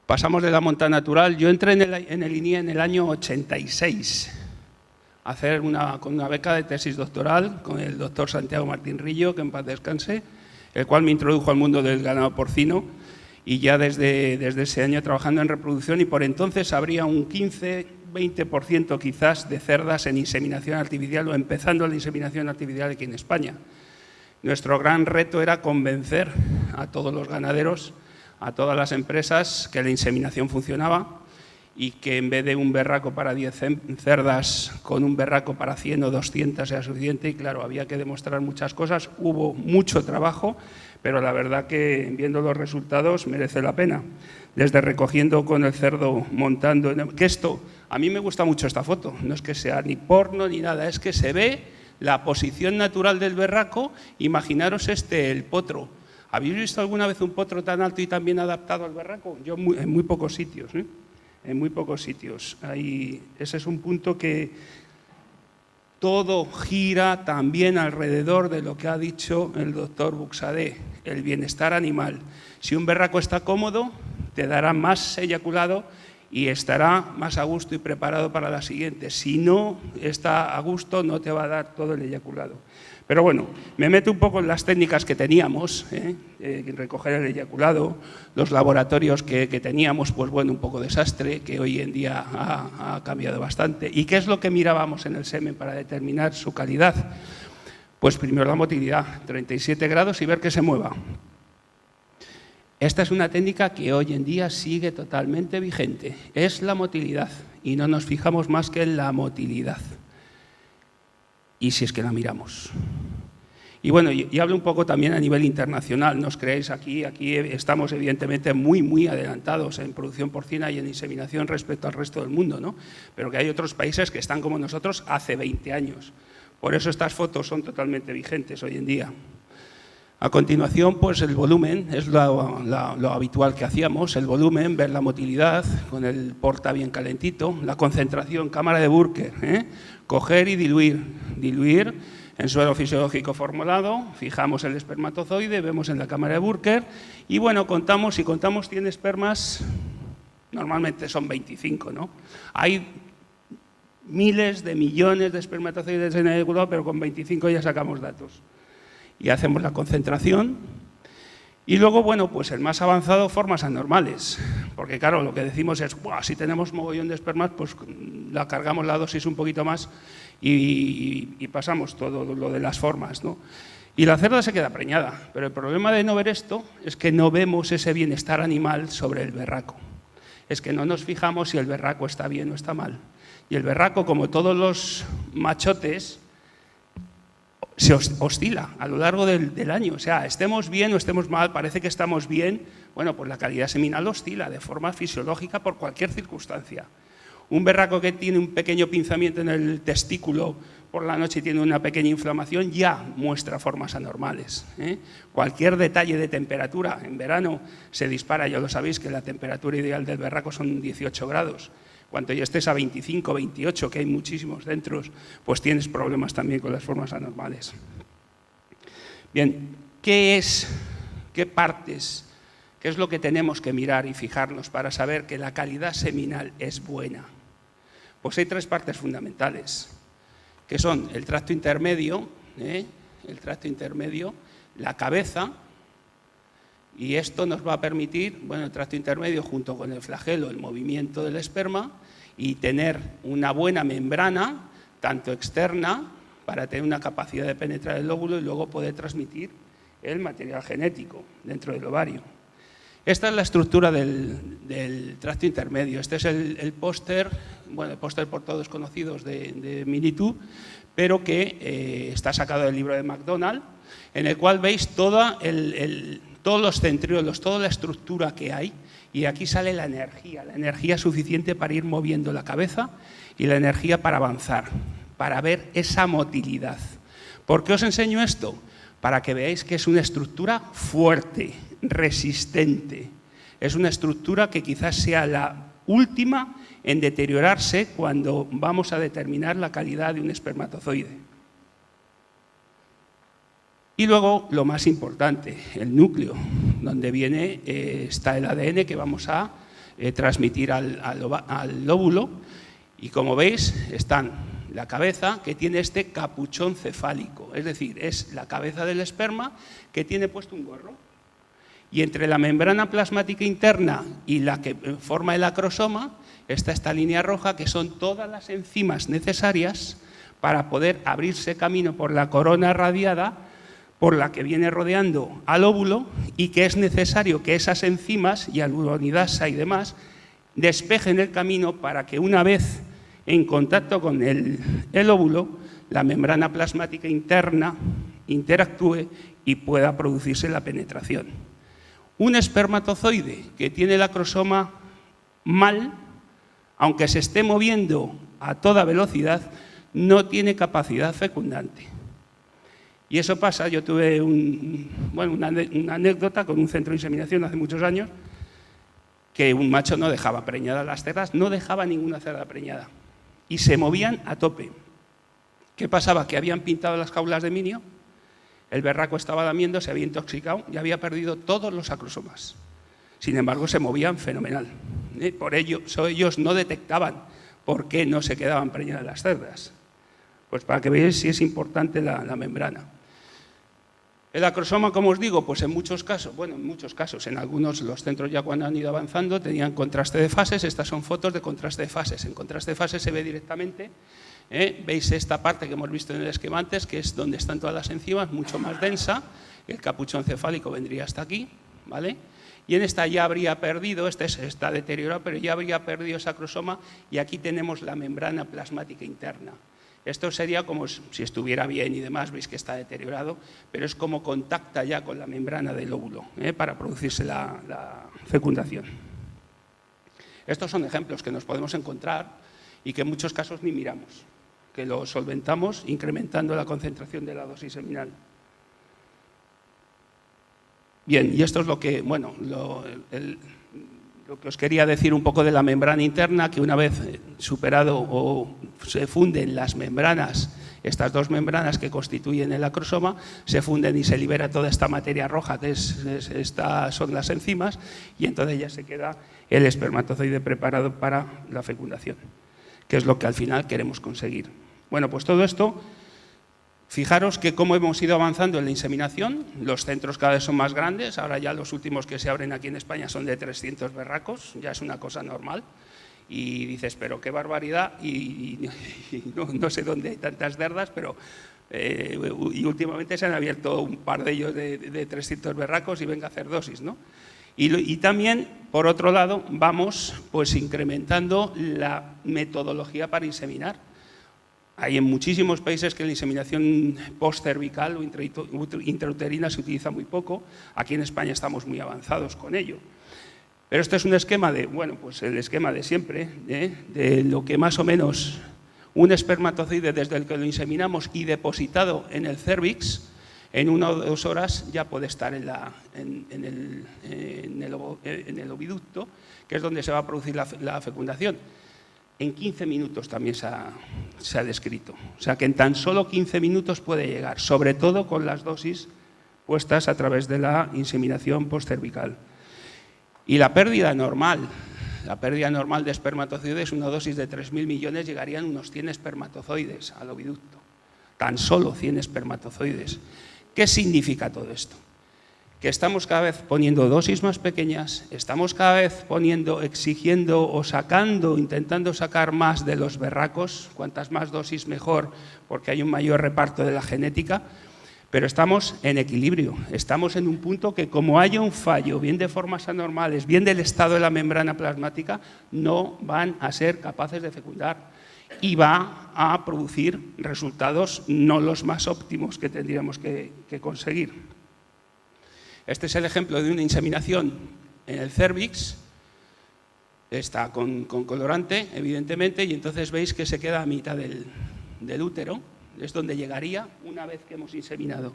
Pasamos de la monta natural. Yo entré en el INIE en el año 86 a hacer con una beca de tesis doctoral con el doctor Santiago Martín Rillo, que en paz descanse, el cual me introdujo al mundo del ganado porcino, y ya desde ese año trabajando en reproducción, y por entonces habría un 15-20% quizás de cerdas en inseminación artificial o empezando la inseminación artificial aquí en España. Nuestro gran reto era convencer a todos los ganaderos, a todas las empresas, que la inseminación funcionaba y que en vez de un berraco para 10 cerdas, con un berraco para 100 o 200 era suficiente. Y claro, había que demostrar muchas cosas, hubo mucho trabajo, pero la verdad que viendo los resultados merece la pena. Desde recogiendo con el cerdo, montando, que esto, a mí me gusta mucho esta foto, no es que sea ni porno ni nada, es que se ve la posición natural del berraco. Imaginaros el potro. ¿Habéis visto alguna vez un potro tan alto y tan bien adaptado al berraco? Yo en muy pocos sitios, ¿eh? En muy pocos sitios. Ese es un punto que todo gira también alrededor de lo que ha dicho el doctor Buxadé, el bienestar animal. Si un berraco está cómodo, te dará más eyaculado y estará más a gusto y preparado para la siguiente. Si no está a gusto, no te va a dar todo el eyaculado. Pero bueno, me meto un poco en las técnicas que teníamos, recoger el eyaculado, los laboratorios que teníamos, pues bueno, un poco desastre, que hoy en día ha cambiado bastante. ¿Y qué es lo que mirábamos en el semen para determinar su calidad? Pues primero la motilidad, 37 grados y ver que se mueva. Esta es una técnica que hoy en día sigue totalmente vigente, es la motilidad, y no nos fijamos más que en la motilidad. Y si es que la miramos. Y bueno, y hablo un poco también a nivel internacional, no os creéis, aquí estamos evidentemente muy adelantados en producción porcina y en inseminación respecto al resto del mundo, ¿no? Pero que hay otros países que están como nosotros hace 20 años. Por eso estas fotos son totalmente vigentes hoy en día. A continuación, pues el volumen, es lo habitual que hacíamos, el volumen, ver la motilidad, con el porta bien calentito, la concentración, cámara de Burker, coger y diluir en suelo fisiológico formulado, fijamos el espermatozoide, vemos en la cámara de Burker y bueno, contamos, si contamos 100 espermas, normalmente son 25, ¿no? Hay miles de millones de espermatozoides en el eyaculado, pero con 25 ya sacamos datos. Y hacemos la concentración y luego, bueno, pues el más avanzado, formas anormales, porque claro, lo que decimos es, si tenemos mogollón de espermas, pues la cargamos la dosis un poquito más y pasamos todo lo de las formas, ¿no? Y la cerda se queda preñada, pero el problema de no ver esto es que no vemos ese bienestar animal sobre el berraco. Es que no nos fijamos si el berraco está bien o está mal. Y el berraco, como todos los machotes, se oscila a lo largo del año, o sea, estemos bien o estemos mal, parece que estamos bien, bueno, pues la calidad seminal oscila de forma fisiológica por cualquier circunstancia. Un berraco que tiene un pequeño pinzamiento en el testículo por la noche y tiene una pequeña inflamación ya muestra formas anormales, ¿eh? Cualquier detalle de temperatura, en verano se dispara, ya lo sabéis que la temperatura ideal del berraco son 18 grados. Cuando ya estés a 25, 28, que hay muchísimos centros, pues tienes problemas también con las formas anormales. Bien, ¿qué partes, qué es lo que tenemos que mirar y fijarnos para saber que la calidad seminal es buena? Pues hay 3 partes fundamentales, que son el tracto intermedio, la cabeza, y esto nos va a permitir, bueno, el tracto intermedio junto con el flagelo, el movimiento del esperma y tener una buena membrana, tanto externa, para tener una capacidad de penetrar el óvulo y luego poder transmitir el material genético dentro del ovario. Esta es la estructura del tracto intermedio. Este es el póster, bueno, el póster por todos conocidos de Minitube, pero que está sacado del libro de McDonald, en el cual veis todos los centriolos, toda la estructura que hay, y aquí sale la energía suficiente para ir moviendo la cabeza y la energía para avanzar, para ver esa motilidad. ¿Por qué os enseño esto? Para que veáis que es una estructura fuerte, resistente. Es una estructura que quizás sea la última en deteriorarse cuando vamos a determinar la calidad de un espermatozoide. Y luego, lo más importante, el núcleo, donde está el ADN que vamos a transmitir al óvulo. Y como veis, están la cabeza que tiene este capuchón cefálico, es decir, es la cabeza del esperma que tiene puesto un gorro. Y entre la membrana plasmática interna y la que forma el acrosoma está esta línea roja, que son todas las enzimas necesarias para poder abrirse camino por la corona radiada por la que viene rodeando al óvulo, y que es necesario que esas enzimas, hialuronidasa y demás, despejen el camino para que una vez en contacto con el óvulo, la membrana plasmática interna interactúe y pueda producirse la penetración. Un espermatozoide que tiene el acrosoma mal, aunque se esté moviendo a toda velocidad, no tiene capacidad fecundante. Y eso pasa, yo tuve una anécdota con un centro de inseminación hace muchos años, que un macho no dejaba preñadas las cerdas, no dejaba ninguna cerda preñada, y se movían a tope. ¿Qué pasaba? Que habían pintado las jaulas de minio, el berraco estaba lamiendo, se había intoxicado y había perdido todos los acrosomas. Sin embargo, se movían fenomenal. Por ello, ellos no detectaban por qué no se quedaban preñadas las cerdas. Pues para que veáis si es importante la membrana. El acrosoma, como os digo, pues en muchos casos, en algunos los centros ya cuando han ido avanzando tenían contraste de fases. Estas son fotos de contraste de fases. En contraste de fases se ve directamente, veis esta parte que hemos visto en el esquema antes, que es donde están todas las enzimas, mucho más densa. El capuchón cefálico vendría hasta aquí, ¿vale? Y en esta ya habría perdido, está deteriorado, pero ya habría perdido ese acrosoma, y aquí tenemos la membrana plasmática interna. Esto sería como si estuviera bien y demás, veis que está deteriorado, pero es como contacta ya con la membrana del óvulo para producirse la fecundación. Estos son ejemplos que nos podemos encontrar y que en muchos casos ni miramos, que lo solventamos incrementando la concentración de la dosis seminal. Bien, y esto es lo que, lo que os quería decir un poco de la membrana interna, que una vez superado o se funden las membranas, estas dos membranas que constituyen el acrosoma, se funden y se libera toda esta materia roja, que son las enzimas, y entonces ya se queda el espermatozoide preparado para la fecundación, que es lo que al final queremos conseguir. Bueno, pues todo esto, fijaros que cómo hemos ido avanzando en la inseminación, los centros cada vez son más grandes, ahora ya los últimos que se abren aquí en España son de 300 berracos, ya es una cosa normal, y dices, pero qué barbaridad, y no sé dónde hay tantas cerdas, pero y últimamente se han abierto un par de ellos de 300 berracos y venga a hacer dosis, ¿no? Y también, por otro lado, vamos pues incrementando la metodología para inseminar. Hay en muchísimos países que la inseminación postcervical o intrauterina se utiliza muy poco. Aquí en España estamos muy avanzados con ello. Pero este es un esquema pues el esquema de siempre, de lo que más o menos un espermatozoide desde el que lo inseminamos y depositado en el cérvix, en 1 o 2 horas ya puede estar en el oviducto, que es donde se va a producir la fecundación. En 15 minutos también se ha descrito. O sea que en tan solo 15 minutos puede llegar, sobre todo con las dosis puestas a través de la inseminación postcervical. Y la pérdida normal de espermatozoides, una dosis de 3.000 millones, llegarían unos 100 espermatozoides al oviducto. Tan solo 100 espermatozoides. ¿Qué significa todo esto? Que estamos cada vez poniendo dosis más pequeñas, estamos cada vez exigiendo o intentando sacar más de los berracos, cuantas más dosis mejor, porque hay un mayor reparto de la genética, pero estamos en equilibrio, estamos en un punto que como haya un fallo, bien de formas anormales, bien del estado de la membrana plasmática, no van a ser capaces de fecundar y va a producir resultados no los más óptimos que tendríamos que conseguir. Este es el ejemplo de una inseminación en el cérvix, está con colorante, evidentemente, y entonces veis que se queda a mitad del útero, es donde llegaría una vez que hemos inseminado.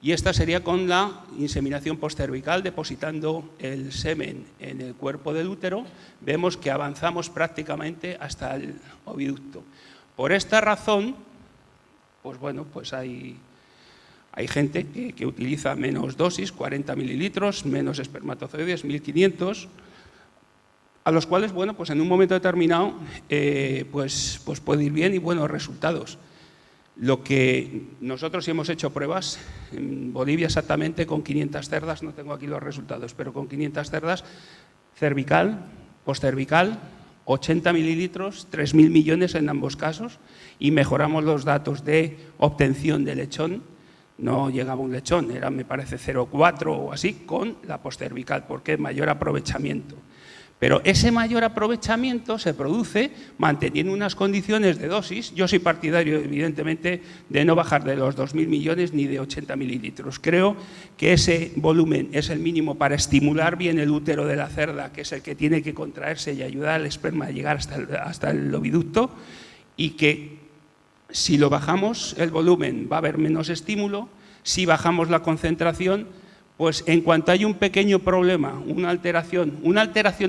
Y esta sería con la inseminación postcervical, depositando el semen en el cuerpo del útero, vemos que avanzamos prácticamente hasta el oviducto. Por esta razón, pues hay gente que utiliza menos dosis, 40 mililitros, menos espermatozoides, 1.500, a los cuales, bueno, pues en un momento determinado, pues puede ir bien y buenos resultados. Lo que nosotros hemos hecho pruebas, en Bolivia exactamente con 500 cerdas, no tengo aquí los resultados, pero con 500 cerdas, cervical, postcervical, 80 mililitros, 3.000 millones en ambos casos, y mejoramos los datos de obtención de lechón. No llegaba un lechón, era, me parece, 0,4 o así, con la postcervical, porque mayor aprovechamiento. Pero ese mayor aprovechamiento se produce manteniendo unas condiciones de dosis. Yo soy partidario, evidentemente, de no bajar de los 2.000 millones ni de 80 mililitros. Creo que ese volumen es el mínimo para estimular bien el útero de la cerda, que es el que tiene que contraerse y ayudar al esperma a llegar hasta el oviducto, y que si lo bajamos el volumen va a haber menos estímulo. Si bajamos la concentración, pues en cuanto hay un pequeño problema, una alteración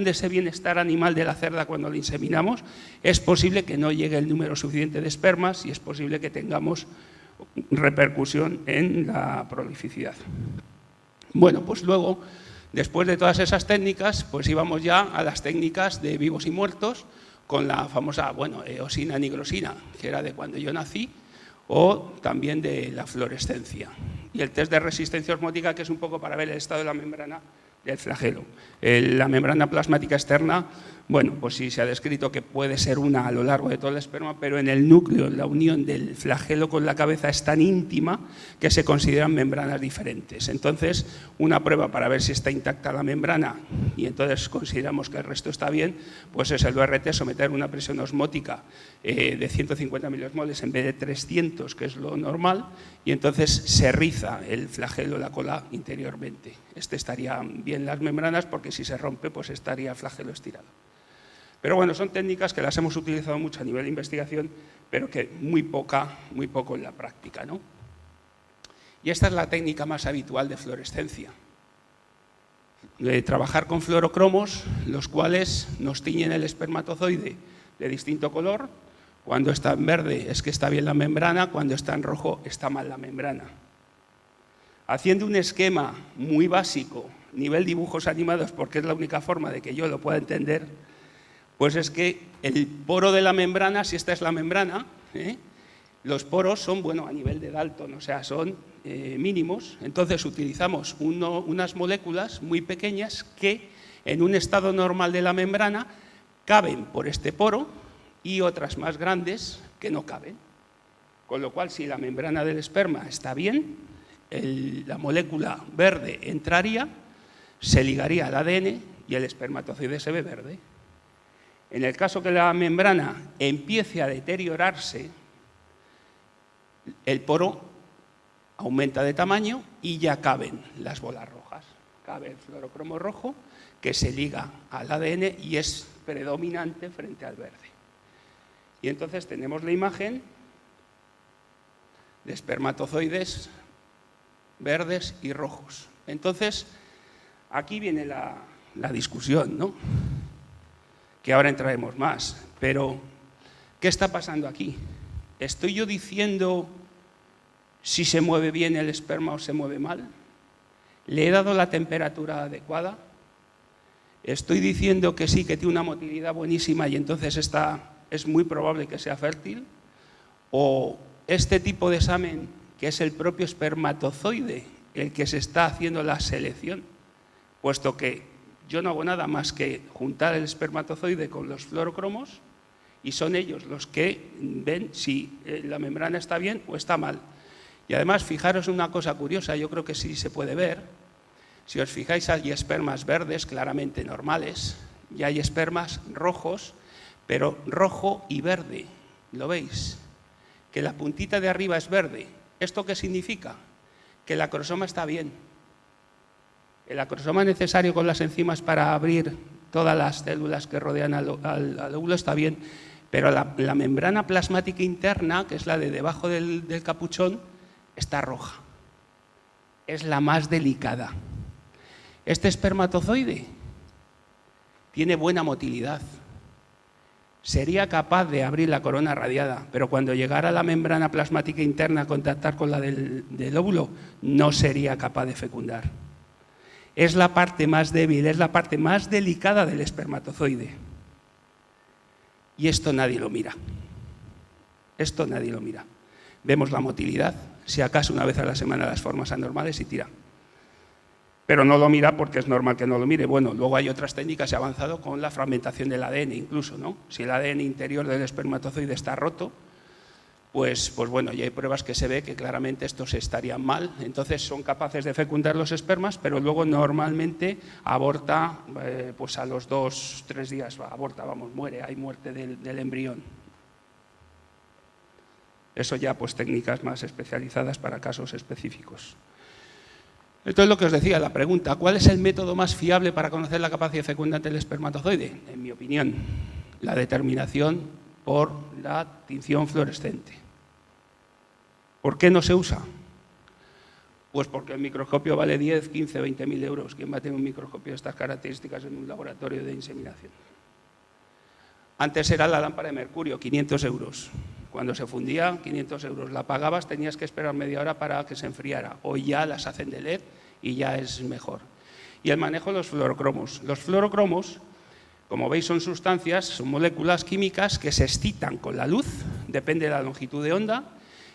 de ese bienestar animal de la cerda cuando la inseminamos, es posible que no llegue el número suficiente de espermas y es posible que tengamos repercusión en la prolificidad. Bueno, pues luego, después de todas esas técnicas, pues íbamos ya a las técnicas de vivos y muertos, con la famosa, eosina nigrosina, que era de cuando yo nací, o también de la fluorescencia. Y el test de resistencia osmótica, que es un poco para ver el estado de la membrana del flagelo. La membrana plasmática externa, pues sí se ha descrito que puede ser una a lo largo de todo el esperma, pero en el núcleo, la unión del flagelo con la cabeza es tan íntima que se consideran membranas diferentes. Entonces, una prueba para ver si está intacta la membrana y entonces consideramos que el resto está bien, pues es el ORT, someter una presión osmótica de 150 miliosmoles en vez de 300, que es lo normal, y entonces se riza el flagelo, la cola, interiormente. Estaría bien las membranas, porque si se rompe, pues estaría el flagelo estirado. Pero bueno, son técnicas que las hemos utilizado mucho a nivel de investigación, pero que muy poco en la práctica, ¿no? Y esta es la técnica más habitual de fluorescencia. Trabajar con fluorocromos, los cuales nos tiñen el espermatozoide de distinto color. Cuando está en verde es que está bien la membrana, cuando está en rojo está mal la membrana. Haciendo un esquema muy básico, nivel dibujos animados, porque es la única forma de que yo lo pueda entender, pues es que el poro de la membrana, si esta es la membrana, los poros son, a nivel de Dalton, o sea, son mínimos. Entonces utilizamos unas moléculas muy pequeñas que en un estado normal de la membrana caben por este poro y otras más grandes que no caben. Con lo cual, si la membrana del esperma está bien, la molécula verde entraría, se ligaría al ADN y el espermatozoide se ve verde. En el caso que la membrana empiece a deteriorarse, el poro aumenta de tamaño y ya caben las bolas rojas. Cabe el fluorocromo rojo, que se liga al ADN y es predominante frente al verde. Y entonces tenemos la imagen de espermatozoides verdes y rojos. Entonces, aquí viene la discusión, ¿no? Que ahora entraremos más. Pero, ¿qué está pasando aquí? ¿Estoy yo diciendo si se mueve bien el esperma o se mueve mal? ¿Le he dado la temperatura adecuada? ¿Estoy diciendo que sí, que tiene una motilidad buenísima y entonces es muy probable que sea fértil? ¿O este tipo de examen, que es el propio espermatozoide el que se está haciendo la selección, puesto que yo no hago nada más que juntar el espermatozoide con los fluorocromos y son ellos los que ven si la membrana está bien o está mal? Y además, fijaros en una cosa curiosa, yo creo que sí se puede ver. Si os fijáis, hay espermas verdes claramente normales y hay espermas rojos, pero rojo y verde. ¿Lo veis? Que la puntita de arriba es verde. ¿Esto qué significa? Que el acrosoma está bien. El acrosoma necesario con las enzimas para abrir todas las células que rodean al óvulo está bien, pero la membrana plasmática interna, que es la de debajo del capuchón, está roja. Es la más delicada. Este espermatozoide tiene buena motilidad. Sería capaz de abrir la corona radiada, pero cuando llegara la membrana plasmática interna a contactar con la del óvulo, no sería capaz de fecundar. es la parte más débil, es la parte más delicada del espermatozoide. Y esto nadie lo mira. Esto nadie lo mira. Vemos la motilidad, si acaso una vez a la semana las formas anormales y tira. Pero no lo mira porque es normal que no lo mire. Bueno, luego hay otras técnicas, se ha avanzado con la fragmentación del ADN incluso, ¿no? Si el ADN interior del espermatozoide está roto, pues bueno, ya hay pruebas que se ve que claramente estos estarían mal. Entonces son capaces de fecundar los espermas, pero luego normalmente aborta pues a los 2-3 días, muere, hay muerte del embrión. Eso ya pues técnicas más especializadas para casos específicos. Esto es lo que os decía, la pregunta, ¿cuál es el método más fiable para conocer la capacidad fecundante del espermatozoide? En mi opinión, la determinación por la tinción fluorescente. ¿Por qué no se usa? Pues porque el microscopio vale 10, 15, 20.000 euros. ¿Quién va a tener un microscopio de estas características en un laboratorio de inseminación? Antes era la lámpara de mercurio, 500 euros. Cuando se fundía, 500 euros. La pagabas, tenías que esperar media hora para que se enfriara. Hoy ya las hacen de LED y ya es mejor. Y el manejo de los fluorocromos. Los fluorocromos, como veis, son sustancias, son moléculas químicas que se excitan con la luz, depende de la longitud de onda,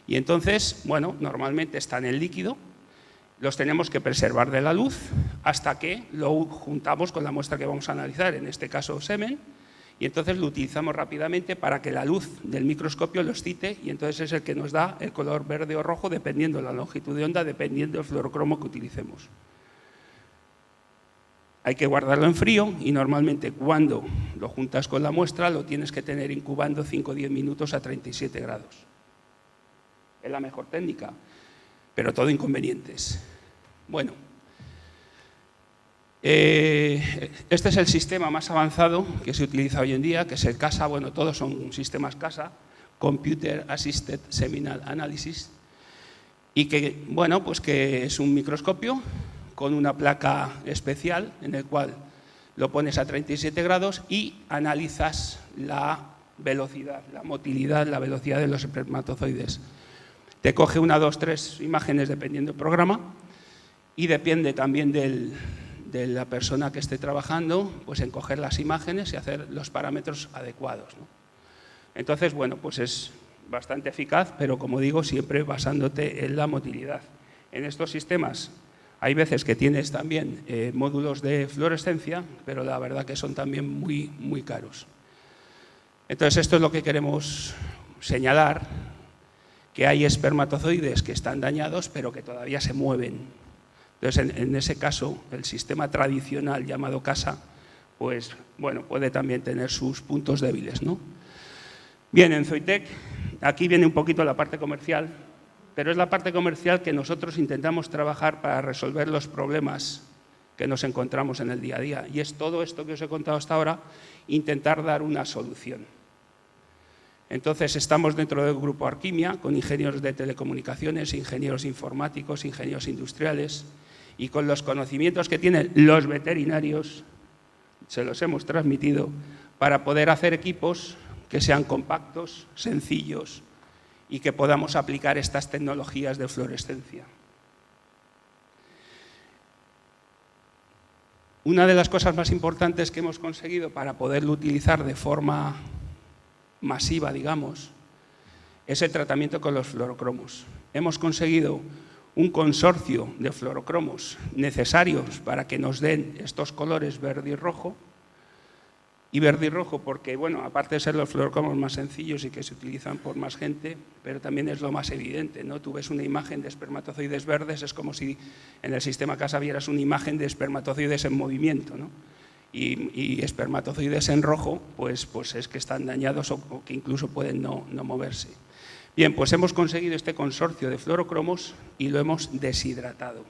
y entonces, bueno, normalmente están en líquido, los tenemos que preservar de la luz hasta que lo juntamos con la muestra que vamos a analizar, en este caso semen, y entonces lo utilizamos rápidamente para que la luz del microscopio lo excite y entonces es el que nos da el color verde o rojo dependiendo de la longitud de onda, dependiendo del fluorocromo que utilicemos. Hay que guardarlo en frío y normalmente cuando lo juntas con la muestra lo tienes que tener incubando 5 o 10 minutos a 37 grados. Es la mejor técnica, pero todo inconvenientes. Bueno. Este es el sistema más avanzado que se utiliza hoy en día, que es el CASA. Bueno, todos son sistemas CASA, Computer Assisted Seminal Analysis, y que, bueno, pues que es un microscopio con una placa especial en el cual lo pones a 37 grados y analizas la velocidad, la motilidad, la velocidad de los espermatozoides. Te coge 1, 2, 3 imágenes dependiendo del programa y depende también de la persona que esté trabajando, pues en coger las imágenes y hacer los parámetros adecuados, ¿no? Entonces, bueno, pues es bastante eficaz, pero como digo, siempre basándote en la motilidad. En estos sistemas hay veces que tienes también módulos de fluorescencia, pero la verdad que son también muy, muy caros. Entonces, esto es lo que queremos señalar, que hay espermatozoides que están dañados, pero que todavía se mueven. Entonces, en ese caso, el sistema tradicional llamado CASA, pues, bueno, puede también tener sus puntos débiles, ¿no? Bien, en Zoitec, aquí viene un poquito la parte comercial, pero es la parte comercial que nosotros intentamos trabajar para resolver los problemas que nos encontramos en el día a día. Y es todo esto que os he contado hasta ahora, intentar dar una solución. Entonces, estamos dentro del grupo Arquimia, con ingenieros de telecomunicaciones, ingenieros informáticos, ingenieros industriales, y con los conocimientos que tienen los veterinarios, se los hemos transmitido, para poder hacer equipos que sean compactos, sencillos, y que podamos aplicar estas tecnologías de fluorescencia. Una de las cosas más importantes que hemos conseguido para poderlo utilizar de forma masiva, digamos, es el tratamiento con los fluorocromos. Hemos conseguido un consorcio de fluorocromos necesarios para que nos den estos colores verde y rojo. Y verde y rojo porque, bueno, aparte de ser los fluorocromos más sencillos y que se utilizan por más gente, pero también es lo más evidente, ¿no? Tú ves una imagen de espermatozoides verdes, es como si en el sistema CASA vieras una imagen de espermatozoides en movimiento, ¿no? Y espermatozoides en rojo, pues es que están dañados o que incluso pueden no moverse. Bien, pues hemos conseguido este consorcio de fluorocromos y lo hemos deshidratado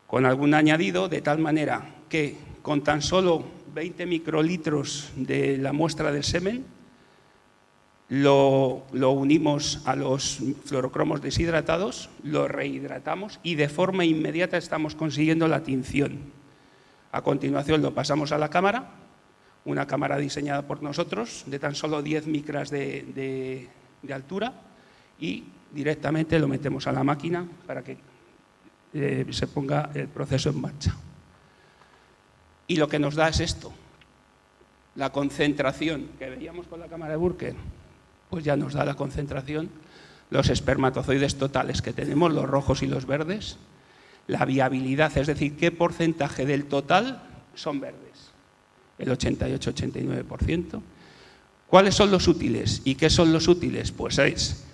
con algún añadido, de tal manera que con tan solo 20 microlitros de la muestra del semen lo unimos a los fluorocromos deshidratados, lo rehidratamos y de forma inmediata estamos consiguiendo la tinción. A continuación lo pasamos a la cámara, una cámara diseñada por nosotros de tan solo 10 micras de altura y directamente lo metemos a la máquina para que se ponga el proceso en marcha. Y lo que nos da es esto, la concentración que veíamos con la cámara de Burke, pues ya nos da la concentración, los espermatozoides totales que tenemos, los rojos y los verdes, la viabilidad, es decir, qué porcentaje del total son verdes, el 88-89%. ¿Cuáles son los útiles? ¿Y qué son los útiles? Pues es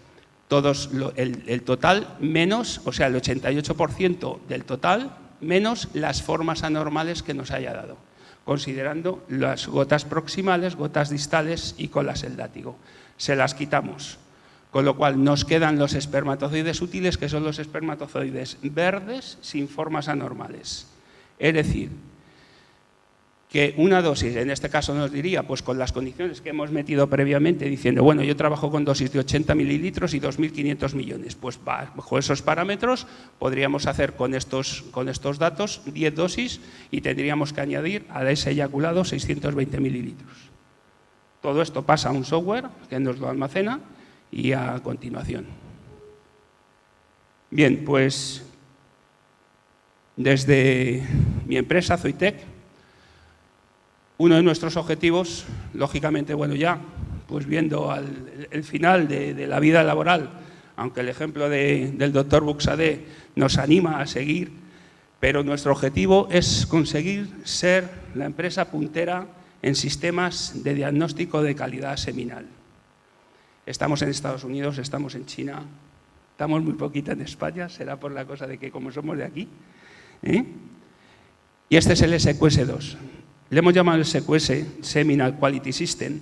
el total menos, o sea, el 88% del total menos las formas anormales que nos haya dado, considerando las gotas proximales, gotas distales y colas el látigo. Se las quitamos, con lo cual nos quedan los espermatozoides útiles, que son los espermatozoides verdes sin formas anormales. Es decir, que una dosis, en este caso nos diría, pues con las condiciones que hemos metido previamente, diciendo, bueno, yo trabajo con dosis de 80 mililitros y 2.500 millones, pues bajo esos parámetros podríamos hacer con estos datos 10 dosis y tendríamos que añadir a ese eyaculado 620 mililitros. Todo esto pasa a un software que nos lo almacena y a continuación. Bien, pues desde mi empresa, Zoitec, uno de nuestros objetivos, lógicamente, bueno, ya, pues viendo el final de la vida laboral, aunque el ejemplo del doctor Buxadé nos anima a seguir, pero nuestro objetivo es conseguir ser la empresa puntera en sistemas de diagnóstico de calidad seminal. Estamos en Estados Unidos, estamos en China, estamos muy poquito en España, será por la cosa de que como somos de aquí. Y este es el SQS2. Le hemos llamado el SQS, Seminal Quality System,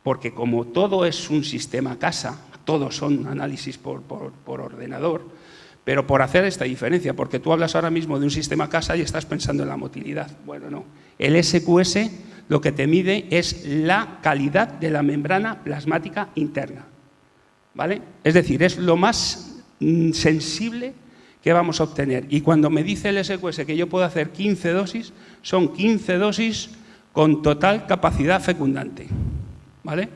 porque como todo es un sistema casa, todos son análisis por ordenador, pero por hacer esta diferencia, porque tú hablas ahora mismo de un sistema casa y estás pensando en la motilidad. Bueno, no. El SQS lo que te mide es la calidad de la membrana plasmática interna, ¿vale? Es decir, es lo más sensible que vamos a obtener. Y cuando me dice el SQS que yo puedo hacer 15 dosis, son 15 dosis con total capacidad fecundante, ¿vale?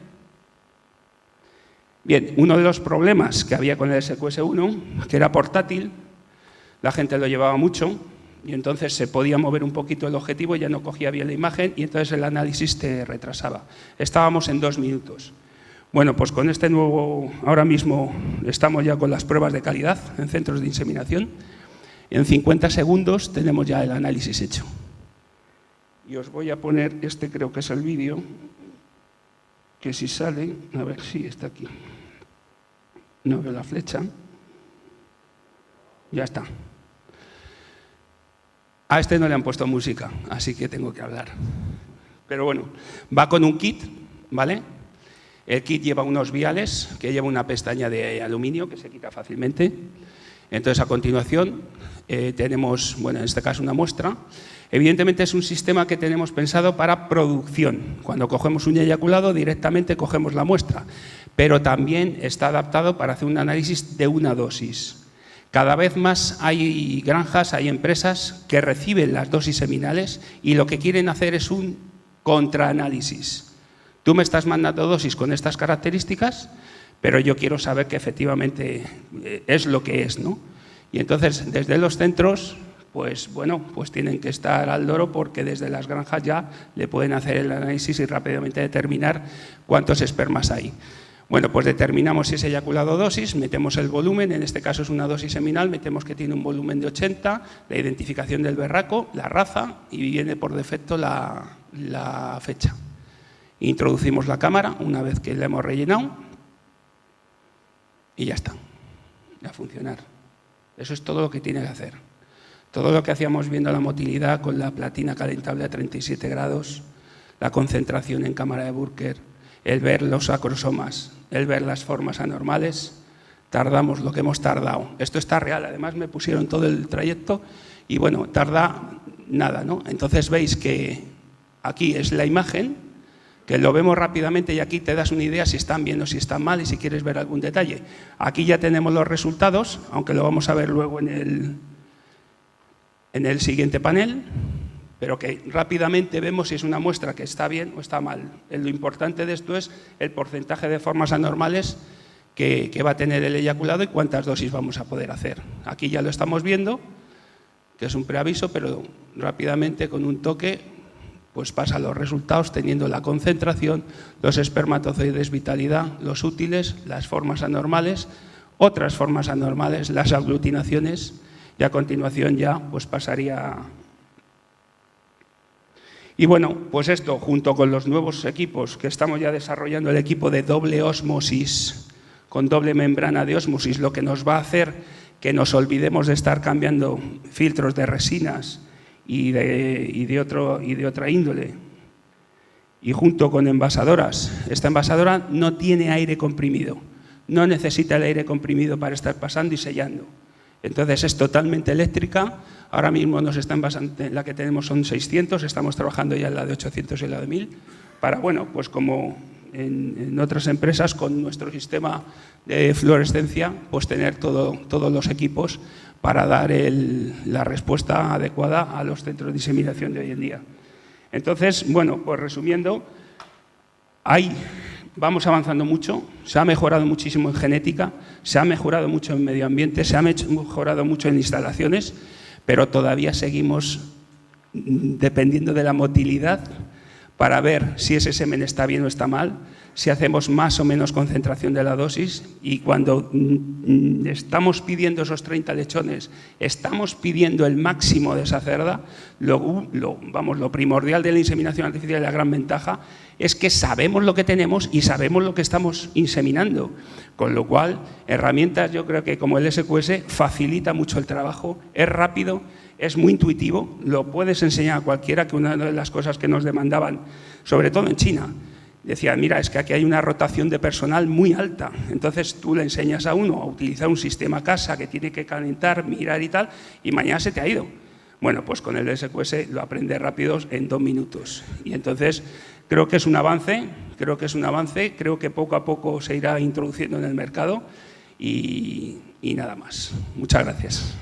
Bien, uno de los problemas que había con el SQS1, que era portátil, la gente lo llevaba mucho y entonces se podía mover un poquito el objetivo, ya no cogía bien la imagen y entonces el análisis te retrasaba. Estábamos en 2 minutos. Bueno, pues con este nuevo, ahora mismo estamos ya con las pruebas de calidad en centros de inseminación. En 50 segundos tenemos ya el análisis hecho. Y os voy a poner, creo que es el vídeo, que si sale, a ver si está aquí. No veo la flecha. Ya está. A este no le han puesto música, así que tengo que hablar. Pero bueno, va con un kit, ¿vale? El kit lleva unos viales que lleva una pestaña de aluminio que se quita fácilmente. Entonces, a continuación, tenemos, bueno, en este caso una muestra. Evidentemente es un sistema que tenemos pensado para producción. Cuando cogemos un eyaculado, directamente cogemos la muestra. Pero también está adaptado para hacer un análisis de una dosis. Cada vez más hay granjas, hay empresas que reciben las dosis seminales y lo que quieren hacer es un contraanálisis. Tú me estás mandando dosis con estas características, pero yo quiero saber que efectivamente es lo que es, ¿no? Y entonces, desde los centros, pues bueno, pues tienen que estar al loro porque desde las granjas ya le pueden hacer el análisis y rápidamente determinar cuántos espermas hay. Bueno, pues determinamos si es eyaculado dosis, metemos el volumen, en este caso es una dosis seminal, metemos que tiene un volumen de 80, la identificación del berraco, la raza y viene por defecto la fecha. Introducimos la cámara una vez que la hemos rellenado y ya está, a funcionar. Eso es todo lo que tiene que hacer. Todo lo que hacíamos viendo la motilidad con la platina calentable a 37 grados, la concentración en cámara de Burke, el ver los acrosomas, el ver las formas anormales, tardamos lo que hemos tardado. Esto está real, además me pusieron todo el trayecto y bueno, tarda nada, ¿no? Entonces veis que aquí es la imagen, que lo vemos rápidamente y aquí te das una idea si están bien o si están mal y si quieres ver algún detalle. Aquí ya tenemos los resultados, aunque lo vamos a ver luego en el siguiente panel, pero que rápidamente vemos si es una muestra que está bien o está mal. Lo importante de esto es el porcentaje de formas anormales que va a tener el eyaculado y cuántas dosis vamos a poder hacer. Aquí ya lo estamos viendo, que es un preaviso, pero rápidamente con un toque pues pasa los resultados teniendo la concentración, los espermatozoides vitalidad, los útiles, las formas anormales, otras formas anormales, las aglutinaciones, y a continuación ya pues pasaría. Y bueno, pues esto junto con los nuevos equipos que estamos ya desarrollando, el equipo de doble ósmosis, con doble membrana de ósmosis, lo que nos va a hacer que nos olvidemos de estar cambiando filtros de resinas y de otra índole. Y junto con envasadoras, esta envasadora no tiene aire comprimido, no necesita el aire comprimido para estar pasando y sellando. Entonces es totalmente eléctrica. Ahora mismo nos está envasando, la que tenemos son 600, estamos trabajando ya en la de 800 y la de 1000, para, bueno, pues como en otras empresas con nuestro sistema de fluorescencia, pues tener todos los equipos para dar la respuesta adecuada a los centros de diseminación de hoy en día. Entonces, bueno, pues resumiendo, vamos avanzando mucho, se ha mejorado muchísimo en genética, se ha mejorado mucho en medio ambiente, se ha mejorado mucho en instalaciones, pero todavía seguimos dependiendo de la motilidad para ver si ese semen está bien o está mal, si hacemos más o menos concentración de la dosis, y cuando estamos pidiendo esos 30 lechones, estamos pidiendo el máximo de esa cerda. Lo primordial de la inseminación artificial y la gran ventaja es que sabemos lo que tenemos y sabemos lo que estamos inseminando, con lo cual herramientas, yo creo que como el SQS facilita mucho el trabajo, es rápido, es muy intuitivo, lo puedes enseñar a cualquiera, que una de las cosas que nos demandaban, sobre todo en China, decía, mira, es que aquí hay una rotación de personal muy alta, entonces tú le enseñas a uno a utilizar un sistema casa que tiene que calentar, mirar y tal, y mañana se te ha ido. Bueno, pues con el SQS lo aprende rápido en 2 minutos. Y entonces creo que es un avance, creo que poco a poco se irá introduciendo en el mercado y nada más. Muchas gracias.